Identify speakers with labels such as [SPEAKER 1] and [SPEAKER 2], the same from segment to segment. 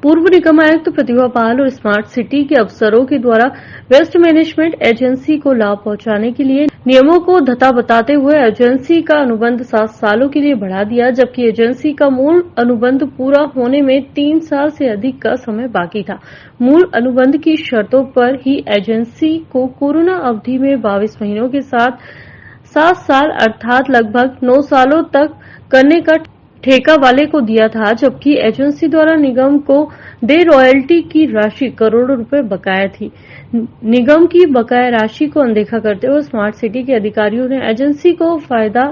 [SPEAKER 1] पूर्व निगम आयुक्त प्रतिभा पाल और स्मार्ट सिटी के अफसरों के द्वारा वेस्ट मैनेजमेंट एजेंसी को लाभ पहुंचाने के लिए नियमों को धता बताते हुए एजेंसी का अनुबंध 7 सालों के लिए बढ़ा दिया, जबकि एजेंसी का मूल अनुबंध पूरा होने में 3 साल से अधिक का समय बाकी था। मूल अनुबंध की शर्तों पर ही एजेंसी को कोरोना अवधि में 22 महीनों के साथ 7 साल अर्थात लगभग 9 सालों तक करने का ठेका वाले को दिया था, जबकि एजेंसी द्वारा निगम को देय रॉयल्टी की राशि करोड़ों रुपए बकाया थी। निगम की बकाया राशि को अनदेखा करते हुए स्मार्ट सिटी के अधिकारियों ने एजेंसी को फायदा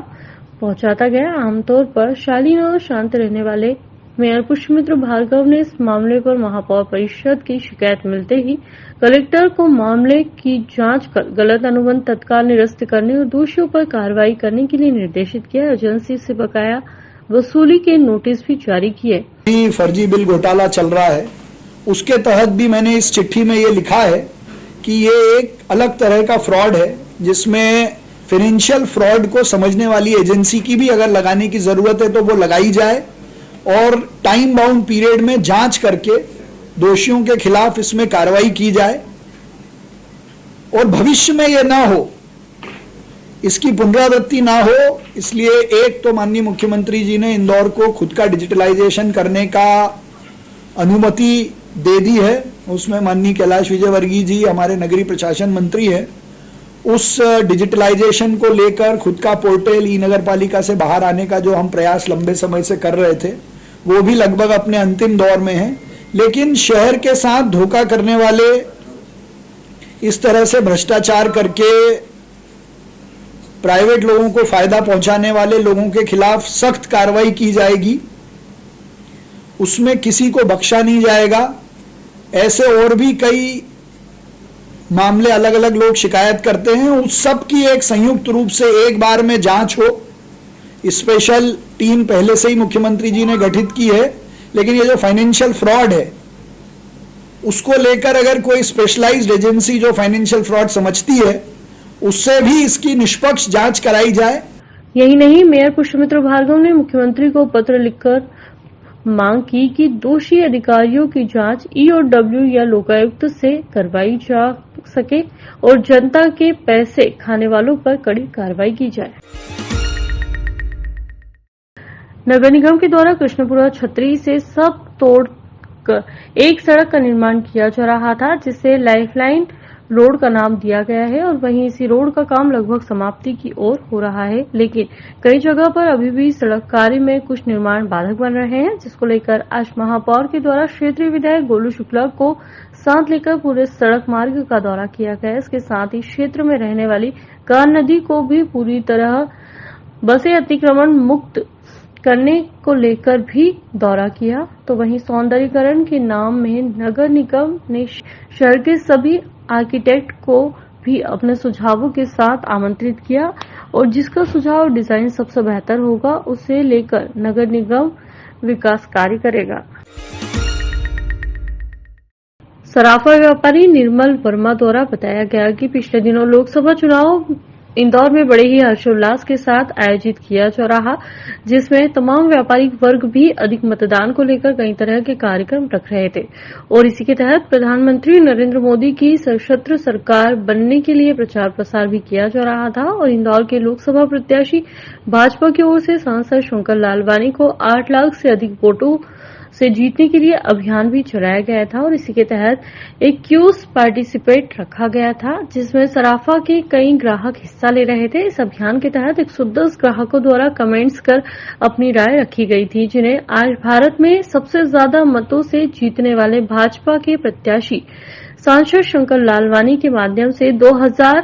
[SPEAKER 1] पहुंचाता गया। आमतौर पर शालीन और शांत रहने वाले मेयर पुष्पमित्र भार्गव ने इस मामले पर महापौर परिषद की शिकायत मिलते ही कलेक्टर को मामले की जांच कर गलत अनुबंध तत्काल निरस्त करने और दोषियों पर कार्रवाई करने के लिए निर्देशित किया। एजेंसी से बकाया वसूली के नोटिस भी जारी किए।
[SPEAKER 2] फर्जी बिल घोटाला चल रहा है, उसके तहत भी मैंने इस चिट्ठी में ये लिखा है कि ये एक अलग तरह का फ्रॉड है, जिसमें फाइनेंशियल फ्रॉड को समझने वाली एजेंसी की भी अगर लगाने की जरूरत है तो वो लगाई जाए और टाइम बाउंड पीरियड में जांच करके दोषियों के खिलाफ इसमें कार्रवाई की जाए और भविष्य में ये ना हो, इसकी पुनरावृत्ति ना हो। इसलिए एक तो माननीय मुख्यमंत्री जी ने इंदौर को खुद का डिजिटलाइजेशन करने का अनुमति दे दी है, उसमें माननीय कैलाश विजयवर्गीय जी हमारे नगरीय प्रशासन मंत्री हैं। उस डिजिटलाइजेशन को लेकर खुद का पोर्टल ई नगर पालिका से बाहर आने का जो हम प्रयास लंबे समय से कर रहे थे वो भी लगभग अपने अंतिम दौर में है। लेकिन शहर के साथ धोखा करने वाले, इस तरह से भ्रष्टाचार करके प्राइवेट लोगों को फायदा पहुंचाने वाले लोगों के खिलाफ सख्त कार्रवाई की जाएगी, उसमें किसी को बख्शा नहीं जाएगा। ऐसे और भी कई मामले अलग अलग लोग शिकायत करते हैं, उस सब की एक संयुक्त रूप से एक बार में जांच हो। स्पेशल टीम पहले से ही मुख्यमंत्री जी ने गठित की है, लेकिन ये जो फाइनेंशियल फ्रॉड है उसको लेकर अगर कोई स्पेशलाइज्ड एजेंसी जो फाइनेंशियल फ्रॉड समझती है उससे भी इसकी निष्पक्ष जांच कराई जाए।
[SPEAKER 1] यही नहीं, मेयर पुष्पमित्र भार्गव ने मुख्यमंत्री को पत्र लिखकर मांग की कि दोषी अधिकारियों की जांच ईओडब्ल्यू या लोकायुक्त से करवाई जा सके और जनता के पैसे खाने वालों पर कड़ी कार्रवाई की जाए। नगर निगम के द्वारा कृष्णपुरा छतरी से सब तोड़कर एक सड़क का निर्माण किया जा रहा था, जिसे लाइफलाइन रोड का नाम दिया गया है और वहीं इसी रोड का काम लगभग समाप्ति की ओर हो रहा है, लेकिन कई जगह पर अभी भी सड़क कार्य में कुछ निर्माण बाधक बन रहे हैं, जिसको लेकर आज महापौर के द्वारा क्षेत्रीय विधायक गोलू शुक्ला को साथ लेकर पूरे सड़क मार्ग का दौरा किया गया। इसके साथ ही क्षेत्र में रहने वाली कान नदी को भी पूरी तरह बसे अतिक्रमण मुक्त करने को लेकर भी दौरा किया। तो वहीं सौंदर्यीकरण के नाम में नगर निगम ने शहर के सभी आर्किटेक्ट को भी अपने सुझावों के साथ आमंत्रित किया और जिसका सुझाव डिजाइन सबसे बेहतर होगा उसे लेकर नगर निगम विकास कार्य करेगा। सराफा व्यापारी निर्मल वर्मा द्वारा बताया गया कि पिछले दिनों लोकसभा चुनाव इंदौर में बड़े ही हर्षोल्लास के साथ आयोजित किया जा रहा, जिसमें तमाम व्यापारिक वर्ग भी अधिक मतदान को लेकर कई तरह के कार्यक्रम रख रहे थे और इसी के तहत प्रधानमंत्री नरेंद्र मोदी की सशस्त्र सरकार बनने के लिए प्रचार प्रसार भी किया जा रहा था और इंदौर के लोकसभा प्रत्याशी भाजपा की ओर से सांसद शंकर लालवानी को 8 लाख से अधिक वोटों से जीतने के लिए अभियान भी चलाया गया था और इसी के तहत एक क्यूज पार्टिसिपेट रखा गया था, जिसमें सराफा के कई ग्राहक हिस्सा ले रहे थे। इस अभियान के तहत 110 ग्राहकों द्वारा कमेंट्स कर अपनी राय रखी गई थी, जिन्हें आज भारत में सबसे ज्यादा मतों से जीतने वाले भाजपा के प्रत्याशी सांसद शंकर लालवानी के माध्यम से 2000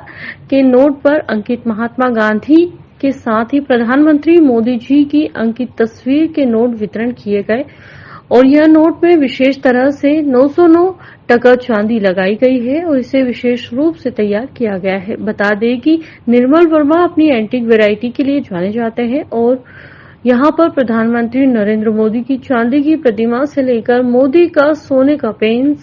[SPEAKER 1] के नोट पर अंकित महात्मा गांधी के साथ ही प्रधानमंत्री मोदी जी की अंकित तस्वीर के नोट वितरण किए गए और यह नोट में विशेष तरह से 909 टका चांदी लगाई गई है और इसे विशेष रूप से तैयार किया गया है। बता दें कि निर्मल वर्मा अपनी एंटीक वैरायटी के लिए जाने जाते हैं और यहां पर प्रधानमंत्री नरेंद्र मोदी की चांदी की प्रतिमा से लेकर मोदी का सोने का पेन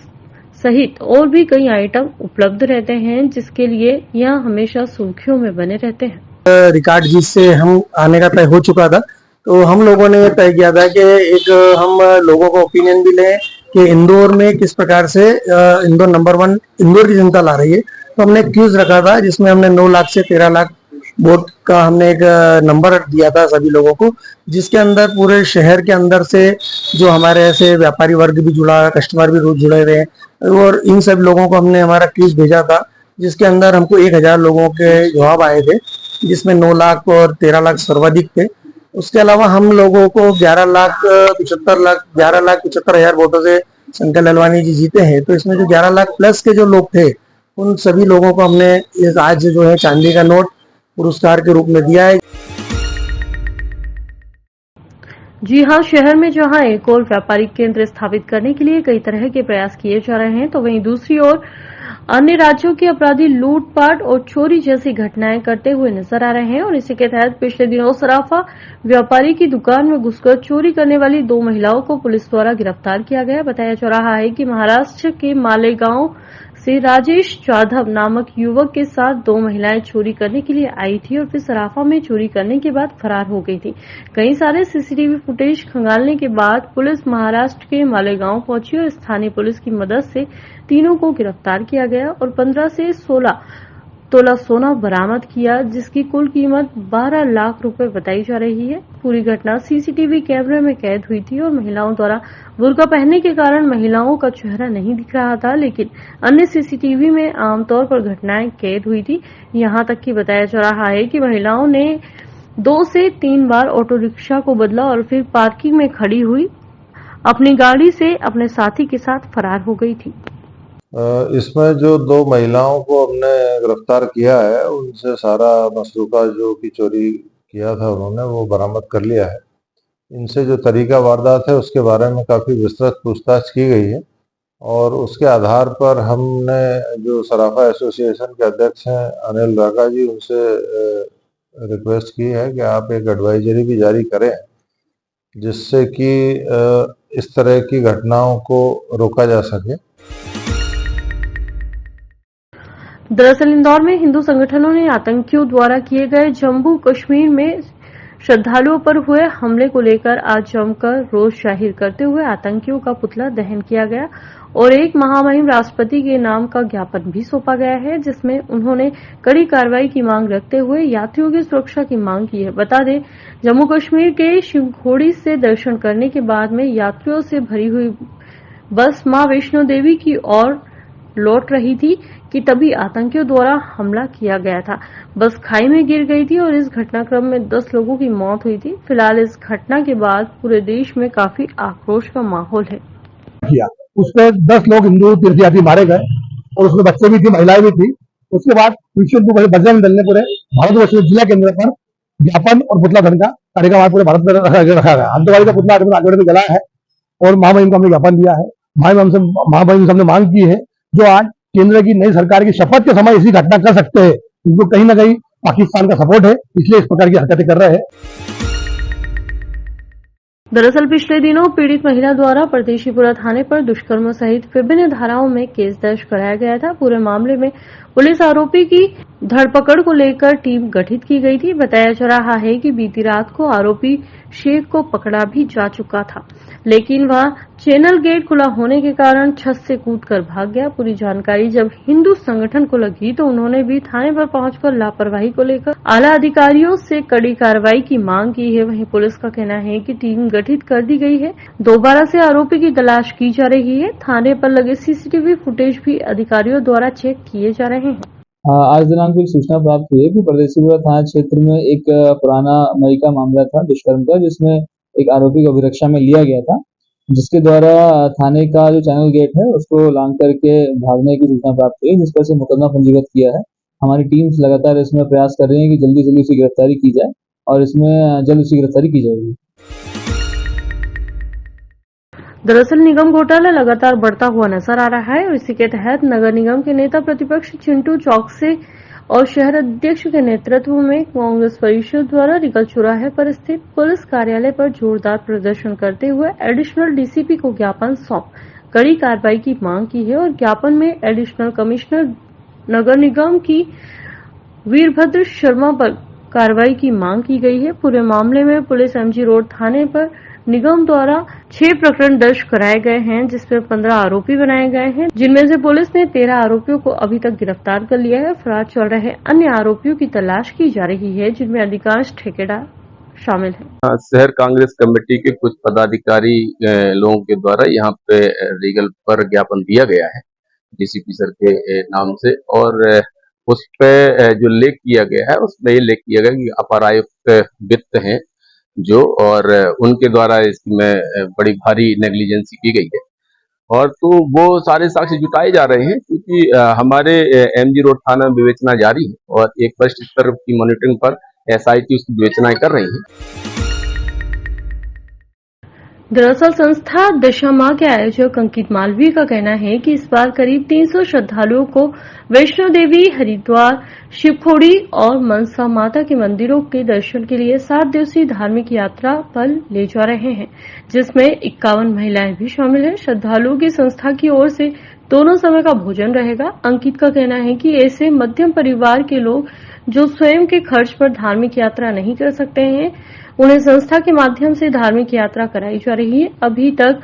[SPEAKER 1] सहित और भी कई आइटम उपलब्ध रहते हैं, जिसके लिए यह हमेशा सुर्खियों में बने रहते हैं।
[SPEAKER 3] रिकॉर्ड जिससे हम आने का तय हो चुका था, तो हम लोगों ने तय किया था कि एक हम लोगों का ओपिनियन भी लें कि इंदौर में किस प्रकार से इंदौर नंबर 1 इंदौर की जनता ला रही है। तो हमने क्यूज रखा था जिसमें हमने 9 लाख से 13 लाख वोट का हमने एक नंबर दिया था सभी लोगों को, जिसके अंदर पूरे शहर के अंदर से जो हमारे ऐसे व्यापारी वर्ग भी जुड़ा, कस्टमर भी रोज जुड़े हुए हैं, और इन सब लोगों को हमने हमारा क्यूज भेजा था, जिसके अंदर हमको 1000 लोगों के जवाब आए थे, जिसमें 9 लाख और 13 लाख सर्वाधिक थे। उसके अलावा हम लोगों को 11,75,हजार वोटों से शंकर ललवानी जी जीते हैं। तो इसमें जो 11 लाख प्लस के जो लोग थे, उन सभी लोगों को हमने आज जो है चांदी का नोट पुरस्कार के रूप में दिया है।
[SPEAKER 1] जी हां, शहर में जहां एक और व्यापारिक केंद्र स्थापित करने के लिए कई तरह के प्रयास किए जा रहे हैं, तो वहीं दूसरी ओर अन्य राज्यों के अपराधी लूटपाट और चोरी जैसी घटनाएं करते हुए नजर आ रहे हैं। और इसी के तहत पिछले दिनों सराफा व्यापारी की दुकान में घुसकर चोरी करने वाली 2 महिलाओं को पुलिस द्वारा गिरफ्तार किया गया। बताया जा रहा है कि महाराष्ट्र के मालेगांव से राजेश जाधव नामक युवक के साथ 2 महिलाएं चोरी करने के लिए आई थी और फिर सराफा में चोरी करने के बाद फरार हो गई थी। कई सारे सीसीटीवी फुटेज खंगालने के बाद पुलिस महाराष्ट्र के मालेगांव पहुंची और स्थानीय पुलिस की मदद से तीनों को गिरफ्तार किया गया और 15 से 16 तोला सोना बरामद किया, जिसकी कुल कीमत 12 लाख रुपए बताई जा रही है। पूरी घटना सीसीटीवी कैमरे में कैद हुई थी और महिलाओं द्वारा बुर्का पहनने के कारण महिलाओं का चेहरा नहीं दिख रहा था, लेकिन अन्य सीसीटीवी में आमतौर पर घटनाएं कैद हुई थी। यहां तक कि बताया जा रहा है कि महिलाओं ने 2 से 3 बार ऑटो रिक्शा को बदला और फिर पार्किंग में खड़ी हुई अपनी गाड़ी से अपने साथी के साथ फरार हो गई थी।
[SPEAKER 4] इसमें जो 2 महिलाओं को हमने गिरफ्तार किया है, उनसे सारा मसरूका जो कि चोरी किया था उन्होंने वो बरामद कर लिया है। इनसे जो तरीका वारदात है उसके बारे में काफ़ी विस्तृत पूछताछ की गई है और उसके आधार पर हमने जो सराफा एसोसिएशन के अध्यक्ष हैं अनिल राका जी, उनसे रिक्वेस्ट की है कि आप एक एडवाइजरी भी जारी करें, जिससे कि इस तरह की घटनाओं को रोका जा सके।
[SPEAKER 1] दरअसल इंदौर में हिंदू संगठनों ने आतंकियों द्वारा किए गए जम्मू कश्मीर में श्रद्धालुओं पर हुए हमले को लेकर आज जमकर रोष जाहिर करते हुए आतंकियों का पुतला दहन किया गया और एक महामहिम राष्ट्रपति के नाम का ज्ञापन भी सौंपा गया है, जिसमें उन्होंने कड़ी कार्रवाई की मांग रखते हुए यात्रियों की सुरक्षा की मांग की है। बता दें, जम्मू कश्मीर के शिवखोड़ी से दर्शन करने के बाद में यात्रियों से भरी हुई बस मां वैष्णो देवी की ओर लौट रही थी कि तभी आतंकियों द्वारा हमला किया गया था। बस खाई में गिर गई थी और इस घटनाक्रम में 10 लोगों की मौत हुई थी। फिलहाल इस घटना के बाद पूरे देश में काफी आक्रोश का माहौल है।
[SPEAKER 5] उसमें 10 लोग हिंदू तीर्थयात्री मारे गए और उसमें बच्चे भी थे, महिलाएं भी थी। उसके बाद बजरंग दल ने पूरे भारतवर्ष जिला केंद्र पर ज्ञापन और पुतला दहन का कार्यक्रम पूरे भारत में रखा गया। आतंकवादी का पुतला आगे में जला है और महामहिम को हमने ज्ञापन दिया है। महामहिम से हमने मांग की है, जो आज केंद्र की नई सरकार की शपथ के समय ऐसी घटना कर सकते हैं, इनको कहीं ना कहीं पाकिस्तान का सपोर्ट है, इसलिए इस प्रकार की हरकतें कर रहे हैं।
[SPEAKER 1] दरअसल पिछले दिनों पीड़ित महिला द्वारा परदेशीपुरा थाने पर दुष्कर्म सहित विभिन्न धाराओं में केस दर्ज कराया गया था। पूरे मामले में पुलिस आरोपी की धरपकड़ को लेकर टीम गठित की गई थी। बताया जा रहा है कि बीती रात को आरोपी शेख को पकड़ा भी जा चुका था, लेकिन वह चैनल गेट खुला होने के कारण छत से कूदकर भाग गया। पूरी जानकारी जब हिंदू संगठन को लगी तो उन्होंने भी थाने पर पहुंचकर लापरवाही को लेकर आला अधिकारियों से कड़ी कार्रवाई की मांग की है। वहीं पुलिस का कहना है कि टीम गठित कर दी गई है, दोबारा से आरोपी की तलाश की जा रही है। थाने पर लगे सीसीटीवी फुटेज भी अधिकारियों द्वारा चेक किए जा रहे हैं।
[SPEAKER 6] आज दिनांक को एक सूचना प्राप्त हुई है कि परदेशीपुरा थाना क्षेत्र में एक पुराना मई का मामला था दुष्कर्म का, जिसमें एक आरोपी को अभिरक्षा में लिया गया था, जिसके द्वारा थाने का जो चैनल गेट है उसको लांघ करके भागने की सूचना प्राप्त हुई, जिस पर से मुकदमा पंजीबद्ध किया है। हमारी टीम्स लगातार इसमें प्रयास कर रही है कि जल्दी से जल्दी उसकी गिरफ्तारी की जाए और इसमें जल्द उसकी गिरफ्तारी की जाएगी।
[SPEAKER 1] दरअसल निगम घोटाला लगातार बढ़ता हुआ नजर आ रहा है और इसी के तहत नगर निगम के नेता प्रतिपक्ष चिंटू चौकसे और शहर अध्यक्ष के नेतृत्व में कांग्रेस परिषद द्वारा रिकल चौराहे पर स्थित पुलिस कार्यालय पर जोरदार प्रदर्शन करते हुए एडिशनल डीसीपी को ज्ञापन सौंप कड़ी कार्रवाई की मांग की है और ज्ञापन में एडिशनल कमिश्नर नगर निगम की वीरभद्र शर्मा पर कार्रवाई की मांग की गई है। पूरे मामले में पुलिस एमजी रोड थाने पर निगम द्वारा 6 प्रकरण दर्ज कराए गए हैं, जिसमें 15 आरोपी बनाए गए हैं, जिनमें से पुलिस ने 13 आरोपियों को अभी तक गिरफ्तार कर लिया है। फरार चल रहे अन्य आरोपियों की तलाश की जा रही है, जिनमें अधिकांश ठेकेदार शामिल है।
[SPEAKER 7] शहर कांग्रेस कमेटी के कुछ पदाधिकारी लोगों के द्वारा यहाँ पे लीगल पर ज्ञापन दिया गया है डीसीपी सर के नाम से, और उस पे जो लेख किया गया है उसमें ये लेख किया गया कि अपर आयुक्त वित्त हैं जो, और उनके द्वारा इसमें बड़ी भारी नेग्लिजेंसी की गई है, और तो वो सारे साक्ष्य जुटाए जा रहे हैं क्योंकि हमारे एमजी रोड थाना में विवेचना जारी है और एक वरिष्ठ स्तर की मॉनिटरिंग पर एसआईटी उसकी विवेचनाएं कर रही है।
[SPEAKER 1] दरअसल संस्था दशा के आयोजक अंकित मालवीय का कहना है कि इस बार करीब 300 श्रद्धालुओं को वैष्णो देवी, हरिद्वार, शिवखोड़ी और मनसा माता के मंदिरों के दर्शन के लिए 7 दिवसीय धार्मिक यात्रा पर ले जा रहे हैं, जिसमें 51 महिलाएं भी शामिल हैं। श्रद्धालुओं की संस्था की ओर से दोनों समय का भोजन रहेगा। अंकित का कहना है कि ऐसे मध्यम परिवार के लोग जो स्वयं के खर्च पर धार्मिक यात्रा नहीं कर सकते हैं, उन्हें संस्था के माध्यम से धार्मिक यात्रा कराई जा रही है। अभी तक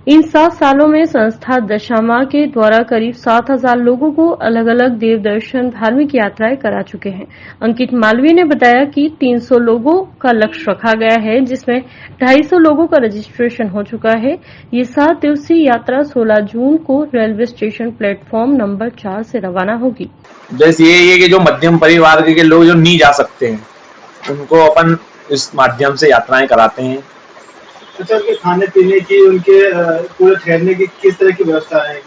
[SPEAKER 1] इन 7 सालों में संस्था दशामा के द्वारा करीब 7,000 लोगों को अलग अलग देव दर्शन धार्मिक यात्राएं करा चुके हैं। अंकित मालवीय ने बताया कि 300 लोगों का लक्ष्य रखा गया है, जिसमें 250 लोगों का रजिस्ट्रेशन हो चुका है। ये 7 दिवसीय यात्रा 16 जून को रेलवे स्टेशन प्लेटफॉर्म नंबर 4 से रवाना होगी।
[SPEAKER 8] जैसे ये है कि जो मध्यम परिवार के लोग जो नहीं जा सकते हैं, उनको अपन इस माध्यम से यात्राएं कराते हैं।
[SPEAKER 9] अच्छा, उनके खाने पीने की, उनके पूरे ठहरने की किस तरह की व्यवस्था है?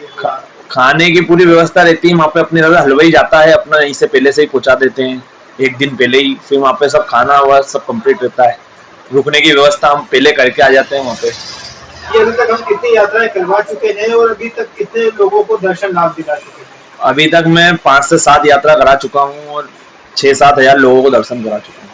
[SPEAKER 8] खाने की पूरी व्यवस्था रहती है। वहाँ पे अपने हलवाई जाता है, अपना यहीं से पहले से ही पहुंचा देते हैं, एक दिन पहले ही। फिर वहाँ पे सब खाना हुआ सब कंप्लीट रहता है। रुकने की व्यवस्था हम पहले करके आ जाते हैं वहाँ पे।
[SPEAKER 9] ये अभी तक हम कितनी यात्राएं करवा चुके हैं और अभी तक कितने लोगों को दर्शन लाभ दिला चुके हैं?
[SPEAKER 8] अभी तक मैं 5 से 7 यात्रा करा चुका हूँ और 6-7 हजार लोगों को दर्शन करा चुका हूँ।